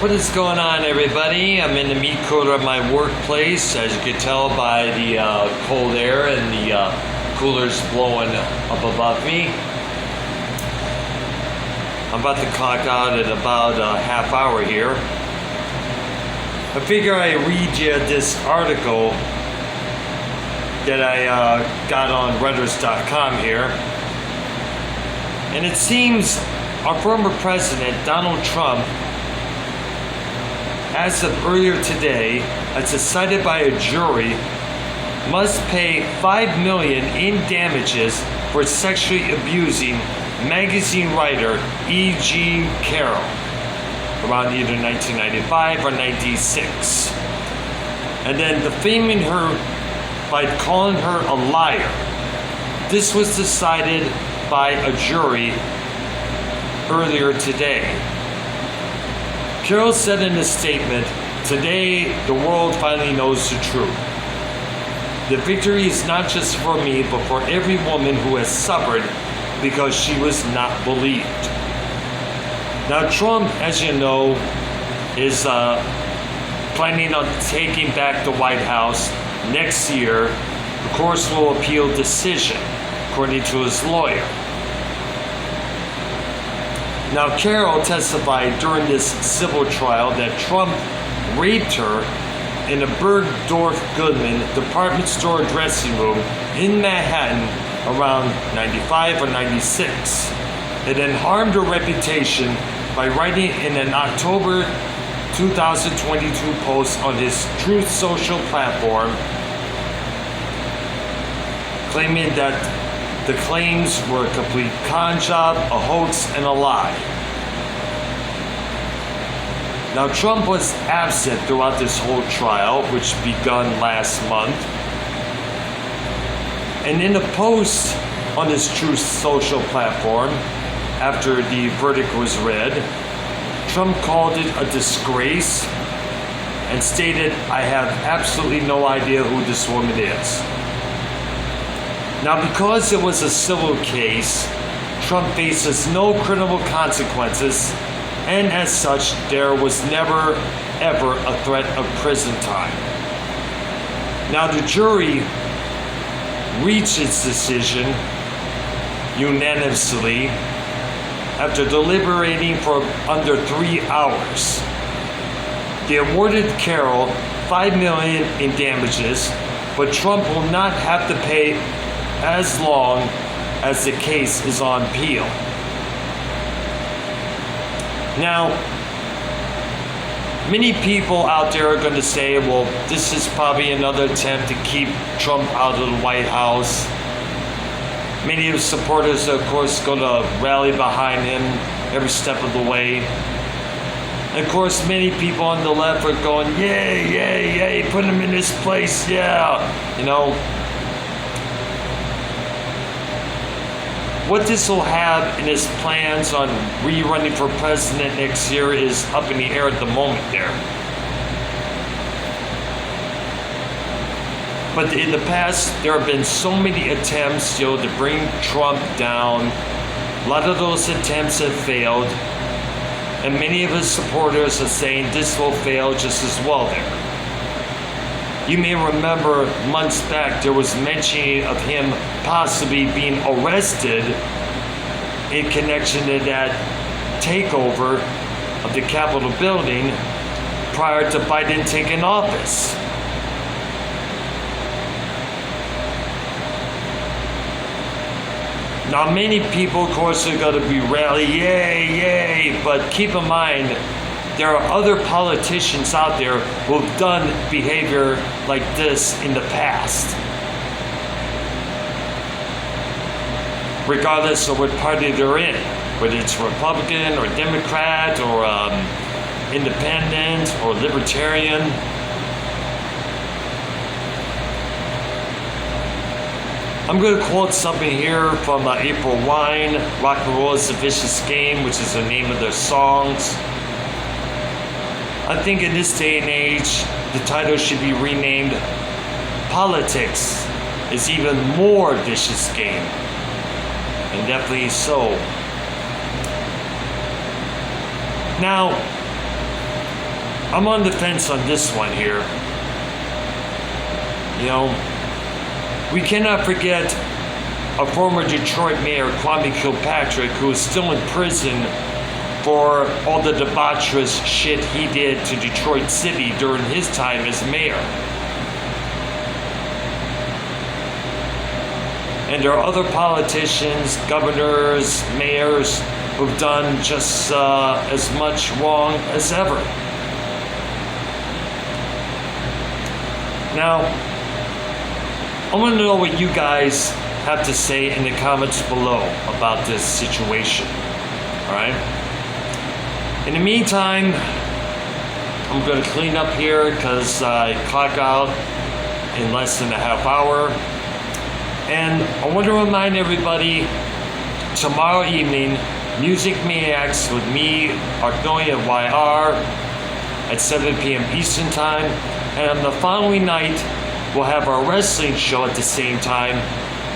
What is going on, everybody? I'm in the meat cooler of my workplace, as you can tell by the cold air and the coolers blowing up above me. I'm about to clock out in about a half hour here. I figure I read you this article that I got on Reddit.com here. And it seems our former president, Donald Trump, as of earlier today, as decided by a jury, must pay $5 million in damages for sexually abusing magazine writer E.G. Carrol around either 1995 or 1996. And then defaming her by calling her a liar. This was decided by a jury earlier today. Carrol said in a statement, "Today, the world finally knows the truth. The victory is not just for me, but for every woman who has suffered because she was not believed." Now, Trump, as you know, is planning on taking back the White House next year. Of course, will appeal decision, according to his lawyer. Now, Carrol testified during this civil trial that Trump raped her in a Bergdorf Goodman department store dressing room in Manhattan around 95 or 96, and then harmed her reputation by writing in an October 2022 post on his Truth Social platform, claiming that the claims were a complete con job, a hoax, and a lie. Now, Trump was absent throughout this whole trial, which begun last month. And in a post on his Truth Social platform, after the verdict was read, Trump called it a disgrace and stated, "I have absolutely no idea who this woman is." Now, because it was a civil case, Trump faces no criminal consequences, and as such, there was never, ever a threat of prison time. Now, the jury reached its decision unanimously after deliberating for under 3 hours. They awarded Carrol $5 million in damages, but Trump will not have to pay as long as the case is on appeal. Now, many people out there are going to say, well, this is probably another attempt to keep Trump out of the White House. Many of his supporters are, of course, going to rally behind him every step of the way. And of course, many people on the left are going, yay, yay, yay, put him in his place, yeah. You know, what this will have in his plans on rerunning for president next year is up in the air at the moment there. But in the past, there have been so many attempts, to bring Trump down. A lot of those attempts have failed. And many of his supporters are saying this will fail just as well there. You may remember months back there was mention of him possibly being arrested in connection to that takeover of the Capitol building prior to Biden taking office. Now, many people, of course, are going to be rally, yay, yay, but keep in mind, there are other politicians out there who have done behavior like this in the past. Regardless of what party they're in, whether it's Republican or Democrat or Independent or Libertarian. I'm going to quote something here from April Wine, "Rock and Roll is a Vicious Game," which is the name of their songs. I think in this day and age, the title should be renamed "Politics is Even More Vicious Game." And definitely so. Now, I'm on the fence on this one here. You know, we cannot forget a former Detroit mayor, Kwame Kilpatrick, who is still in prison for all the debaucherous shit he did to Detroit City during his time as mayor. And there are other politicians, governors, mayors who've done just as much wrong as ever. Now, I want to know what you guys have to say in the comments below about this situation. Alright? In the meantime, I'm going to clean up here because I clock out in less than a half hour. And I want to remind everybody, tomorrow evening, Music Maniacs with me, Artnoy and YR, at 7 p.m. Eastern Time. And on the following night, we'll have our wrestling show at the same time.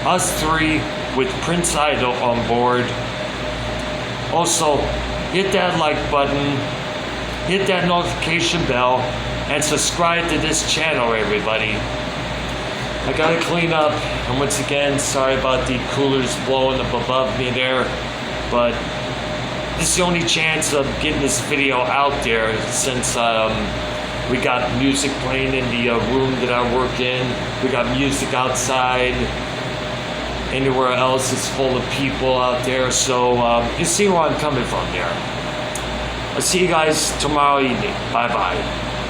Us three with Prince Idol on board. Also, hit that like button, hit that notification bell, and subscribe to this channel, everybody. I gotta clean up, and once again, sorry about the coolers blowing up above me there, but this is the only chance of getting this video out there since we got music playing in the room that I work in. We got music outside. Anywhere else it's full of people out there, so you see where I'm coming from there. I'll see you guys tomorrow evening. Bye bye.